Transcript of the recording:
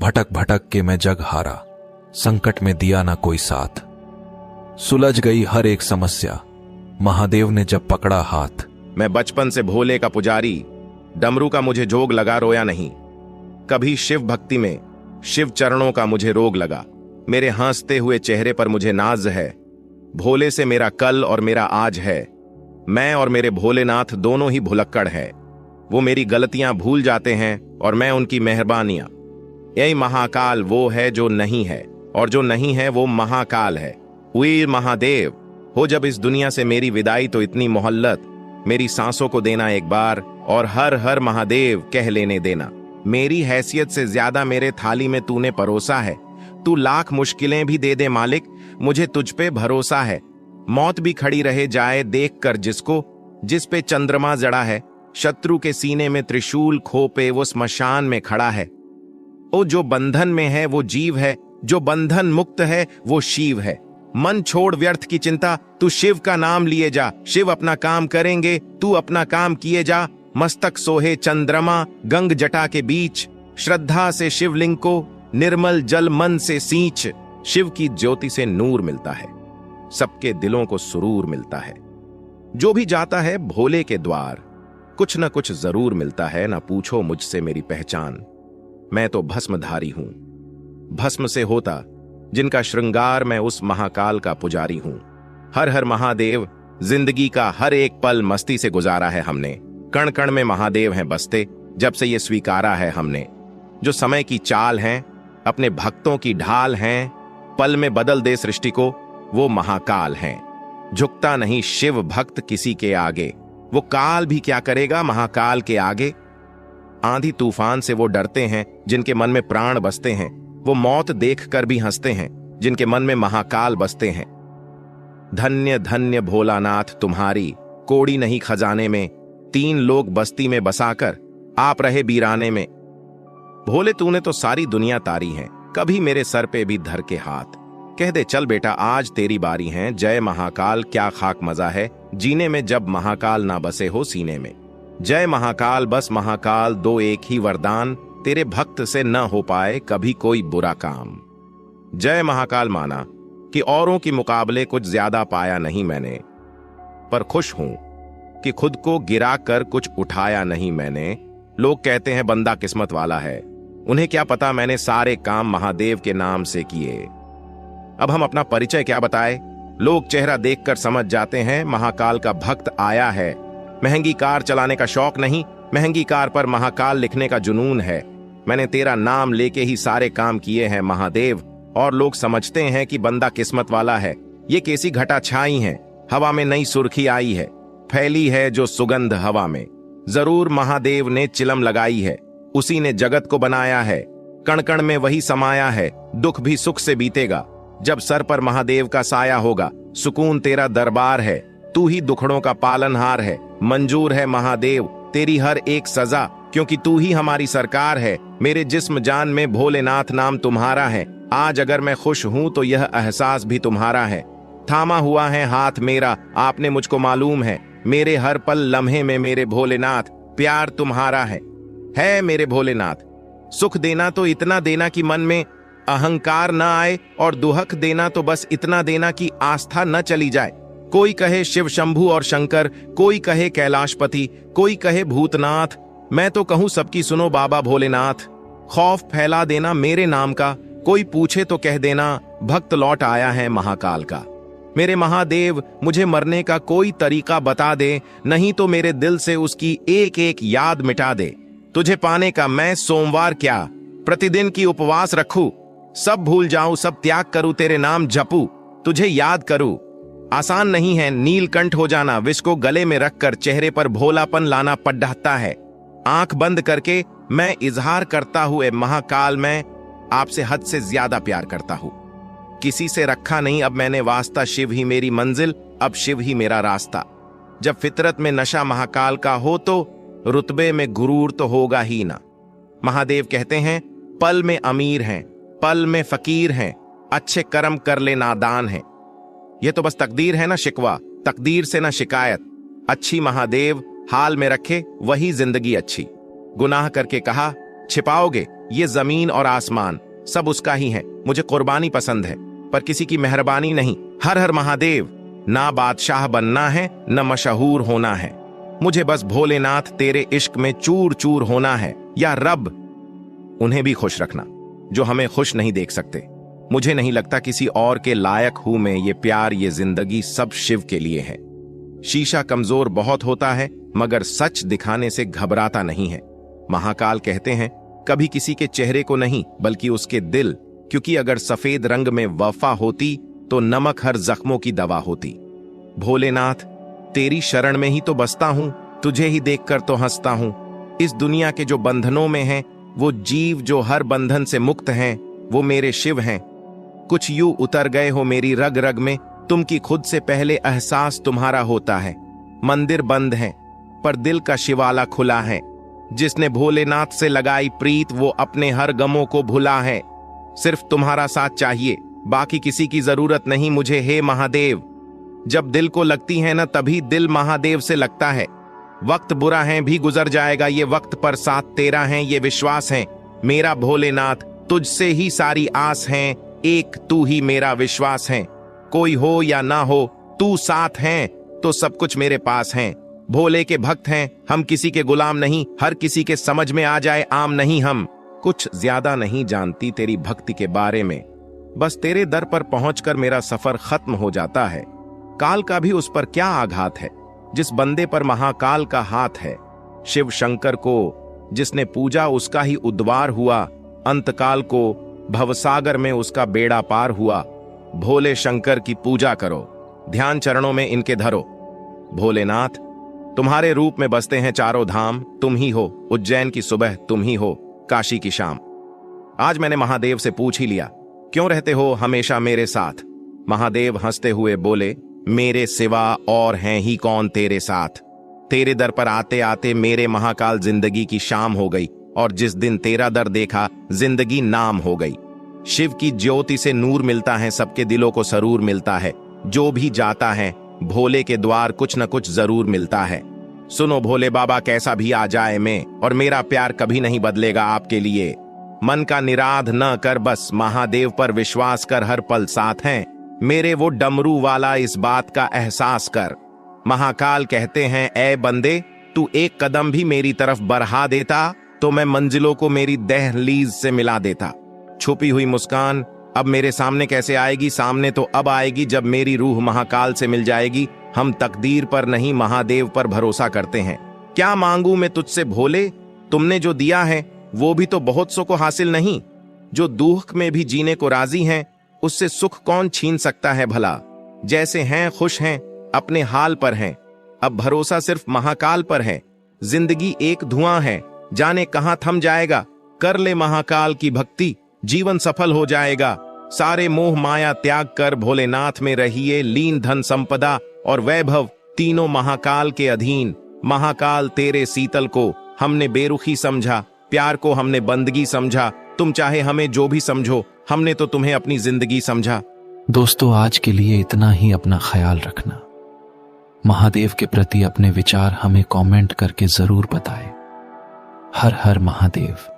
भटक भटक के मैं जग हारा, संकट में दिया ना कोई साथ। सुलझ गई हर एक समस्या, महादेव ने जब पकड़ा हाथ। मैं बचपन से भोले का पुजारी, डमरू का मुझे जोग लगा रोया नहीं। कभी शिव भक्ति में शिव चरणों का मुझे रोग लगा। मेरे हंसते हुए चेहरे पर मुझे नाज है। भोले से मेरा कल और मेरा आज है। मैं और मेरे भोलेनाथ दोनों ही भुलक्कड़ है। वो मेरी गलतियां भूल जाते हैं और मैं उनकी मेहरबानियां। यही महाकाल वो है जो नहीं है, और जो नहीं है वो महाकाल है। वीर महादेव हो जब इस दुनिया से मेरी विदाई, तो इतनी मोहल्लत मेरी सांसों को देना एक बार, और हर हर महादेव कह लेने देना। मेरी हैसियत से ज्यादा मेरे थाली में तूने परोसा है। तू लाख मुश्किलें भी दे दे मालिक, मुझे तुझ पे भरोसा है। मौत भी खड़ी रहे जाए देख कर जिसको, जिस पे चंद्रमा जड़ा है। शत्रु के सीने में त्रिशूल खोपे वो स्मशान में खड़ा है। ओ जो बंधन में है वो जीव है, जो बंधन मुक्त है वो शिव है। मन छोड़ व्यर्थ की चिंता, तू शिव का नाम लिए जा। शिव अपना काम करेंगे, तू अपना काम किए जा। मस्तक सोहे चंद्रमा गंग जटा के बीच, श्रद्धा से शिवलिंग को निर्मल जल मन से सींच। शिव की ज्योति से नूर मिलता है, सबके दिलों को सुरूर मिलता है। जो भी जाता है भोले के द्वार, कुछ न कुछ जरूर मिलता है। ना पूछो मुझसे मेरी पहचान, मैं तो भस्मधारी हूं। भस्म से होता जिनका श्रृंगार, मैं उस महाकाल का पुजारी हूं। हर हर महादेव, जिंदगी का हर एक पल मस्ती से गुजारा है हमने। कण कण में महादेव हैं बसते, जब से ये स्वीकारा है हमने। जो समय की चाल हैं, अपने भक्तों की ढाल हैं, पल में बदल दे सृष्टि को, वो महाकाल हैं। झुकता नहीं शिव भक्त किसी के आगे, वो काल भी क्या करेगा महाकाल के आगे। आंधी तूफान से वो डरते हैं जिनके मन में प्राण बसते हैं। वो मौत देखकर भी हंसते हैं जिनके मन में महाकाल बसते हैं। धन्य धन्य भोलानाथ तुम्हारी, कोड़ी नहीं खजाने में। 3 लोग बस्ती में बसाकर आप रहे बीराने में। भोले तूने तो सारी दुनिया तारी है, कभी मेरे सर पे भी धर के हाथ। कह दे चल बेटा आज तेरी बारी है। जय महाकाल क्या खाक मजा है जीने में, जब महाकाल ना बसे हो सीने में। जय महाकाल बस महाकाल दो एक ही वरदान, तेरे भक्त से न हो पाए कभी कोई बुरा काम। जय महाकाल माना कि औरों के मुकाबले कुछ ज्यादा पाया नहीं मैंने, पर खुश हूं कि खुद को गिरा कर कुछ उठाया नहीं मैंने। लोग कहते हैं बंदा किस्मत वाला है, उन्हें क्या पता मैंने सारे काम महादेव के नाम से किए। अब हम अपना परिचय क्या बताए, लोग चेहरा देखकर समझ जाते हैं महाकाल का भक्त आया है। महंगी कार चलाने का शौक नहीं, महंगी कार पर महाकाल लिखने का जुनून है। मैंने तेरा नाम लेके ही सारे काम किए हैं महादेव, और लोग समझते हैं कि बंदा किस्मत वाला है। ये कैसी घटा छाई है, हवा में नई सुर्खी आई है, फैली है जो सुगंध हवा में। जरूर महादेव ने चिलम लगाई है, उसी ने जगत को बनाया है। कण कण में वही समाया है, दुख भी सुख से बीतेगा जब सर पर महादेव का साया होगा। सुकून तेरा दरबार है, तू ही दुखड़ों का पालनहार है। मंजूर है महादेव तेरी हर एक सजा, क्योंकि तू ही हमारी सरकार है। मेरे जिस्म जान में भोलेनाथ नाम तुम्हारा है। आज अगर मैं खुश हूं तो यह एहसास भी तुम्हारा है। थामा हुआ है हाथ मेरा आपने मुझको मालूम है, मेरे हर पल लम्हे में मेरे भोलेनाथ प्यार तुम्हारा है मेरे भोलेनाथ। सुख देना तो इतना देना कि मन में अहंकार न आए, और दुहक देना तो बस इतना देना कि आस्था न चली जाए। कोई कहे शिव शंभु और शंकर, कोई कहे कैलाशपति, कोई कहे भूतनाथ, मैं तो कहूं सबकी सुनो बाबा भोलेनाथ। खौफ फैला देना मेरे नाम का, कोई पूछे तो कह देना भक्त लौट आया है महाकाल का। मेरे महादेव मुझे मरने का कोई तरीका बता दे, नहीं तो मेरे दिल से उसकी एक एक याद मिटा दे। तुझे पाने का मैं सोमवार क्या प्रतिदिन की उपवास रखूं, सब भूल जाऊं सब त्याग करूं, तेरे नाम जपूं तुझे याद करूं। आसान नहीं है नीलकंठ हो जाना, विष को गले में रखकर चेहरे पर भोलापन लाना पड़ता है। आंख बंद करके मैं इजहार करता हुए महाकाल मैं आपसे हद से ज्यादा प्यार करता हूं। किसी से रखा नहीं अब मैंने वास्ता, शिव ही मेरी मंजिल अब शिव ही मेरा रास्ता। जब फितरत में नशा महाकाल का हो तो रुतबे में गुरूर तो होगा ही ना। महादेव कहते हैं पल में अमीर हैं, पल में फकीर हैं, अच्छे कर्म कर ले नादान हैं। ये तो बस तकदीर है ना शिकवा, तकदीर से ना शिकायत। अच्छी महादेव हाल में रखे वही जिंदगी अच्छी। गुनाह करके कहा छिपाओगे? ये जमीन और आसमान सब उसका ही है। मुझे कुर्बानी पसंद है, पर किसी की मेहरबानी नहीं। हर हर महादेव। ना बादशाह बनना है, न मशहूर होना है। मुझे बस भोलेनाथ तेरे इश्क में चूर चूर होना है। या रब, उन्हें भी खुश रखना जो हमें खुश नहीं देख सकते। मुझे नहीं लगता किसी और के लायक हूं मैं। ये प्यार, ये जिंदगी सब शिव के लिए है। शीशा कमजोर बहुत होता है, मगर सच दिखाने से घबराता नहीं है। महाकाल कहते हैं कभी किसी के चेहरे को नहीं, बल्कि उसके दिल, क्योंकि अगर सफेद रंग में वफा होती तो नमक हर जख्मों की दवा होती। भोलेनाथ, तेरी शरण में ही तो बसता हूं, तुझे ही देखकर तो हंसता हूं। इस दुनिया के जो बंधनों में हैं, वो जीव जो हर बंधन से मुक्त हैं, वो मेरे शिव हैं। कुछ यूं उतर गए हो मेरी रग रग में, तुम की खुद से पहले एहसास तुम्हारा होता है। मंदिर बंद है, पर दिल का शिवाला खुला है। जिसने भोलेनाथ से लगाई प्रीत, वो अपने हर गमों को भुला है। सिर्फ तुम्हारा साथ चाहिए, बाकी किसी की जरूरत नहीं मुझे, हे महादेव। जब दिल को लगती है ना, तभी दिल महादेव से लगता है। वक्त बुरा है भी गुजर जाएगा ये वक्त, पर साथ तेरा है ये विश्वास है। मेरा भोलेनाथ, तुझसे ही सारी आस है, एक तू ही मेरा विश्वास है। कोई हो या ना हो, तू साथ है तो सब कुछ मेरे पास है। भोले के भक्त हैं हम, किसी के गुलाम नहीं। हर किसी के समझ में आ जाए आम नहीं हम। कुछ ज्यादा नहीं जानती तेरी भक्ति के बारे में, बस तेरे दर पर पहुंचकर मेरा सफर खत्म हो जाता है। काल का भी उस पर क्या आघात है, जिस बंदे पर महाकाल का हाथ है। शिव शंकर को जिसने पूजा, उसका ही उद्वार हुआ। अंतकाल को भवसागर में उसका बेड़ा पार हुआ। भोले शंकर की पूजा करो, ध्यान चरणों में इनके धरो। भोलेनाथ, तुम्हारे रूप में बसते हैं चारों धाम। तुम ही हो उज्जैन की सुबह, तुम ही हो काशी की शाम। आज मैंने महादेव से पूछ ही लिया, क्यों रहते हो हमेशा मेरे साथ? महादेव हंसते हुए बोले, मेरे सिवा और हैं ही कौन तेरे साथ। तेरे दर पर आते आते मेरे महाकाल जिंदगी की शाम हो गई, और जिस दिन तेरा दर देखा जिंदगी नाम हो गई। शिव की ज्योति से नूर मिलता है, सबके दिलों को सरूर मिलता है। जो भी जाता है भोले के द्वार कुछ न कुछ जरूर मिलता है। सुनो भोले बाबा, कैसा भी आ जाए मैं, और मेरा प्यार कभी नहीं बदलेगा आपके लिए। मन का निराध न कर, बस महादेव पर विश्वास कर, हर पल साथ हैं मेरे वो डमरू वाला, इस बात का एहसास कर। महाकाल कहते हैं, ऐ बंदे, तू एक कदम भी मेरी तरफ बढ़ा देता तो मैं मंजिलों को मेरी दहलीज से मिला देता। छुपी हुई मुस्कान अब मेरे सामने कैसे आएगी? सामने तो अब आएगी जब मेरी रूह महाकाल से मिल जाएगी। हम तकदीर पर नहीं महादेव पर भरोसा करते हैं। क्या मांगू मैं तुझसे भोले? तुमने जो दिया है वो भी तो बहुत सो को हासिल नहीं। जो दुख में भी जीने को राजी हैं, उससे सुख कौन छीन सकता है भला। जैसे हैं खुश हैं, अपने हाल पर हैं, अब भरोसा सिर्फ महाकाल पर है। जिंदगी एक धुआं है, जाने कहां थम जाएगा। कर ले महाकाल की भक्ति, जीवन सफल हो जाएगा। सारे मोह माया त्याग कर भोलेनाथ में रहिए लीन। धन संपदा और वैभव तीनों महाकाल के अधीन। महाकाल तेरे शीतल को हमने बेरुखी समझा, प्यार को हमने बंदगी समझा। तुम चाहे हमें जो भी समझो, हमने तो तुम्हें अपनी जिंदगी समझा। दोस्तों, आज के लिए इतना ही। अपना ख्याल रखना। महादेव के प्रति अपने विचार हमें कमेंट करके जरूर बताएं। हर हर महादेव।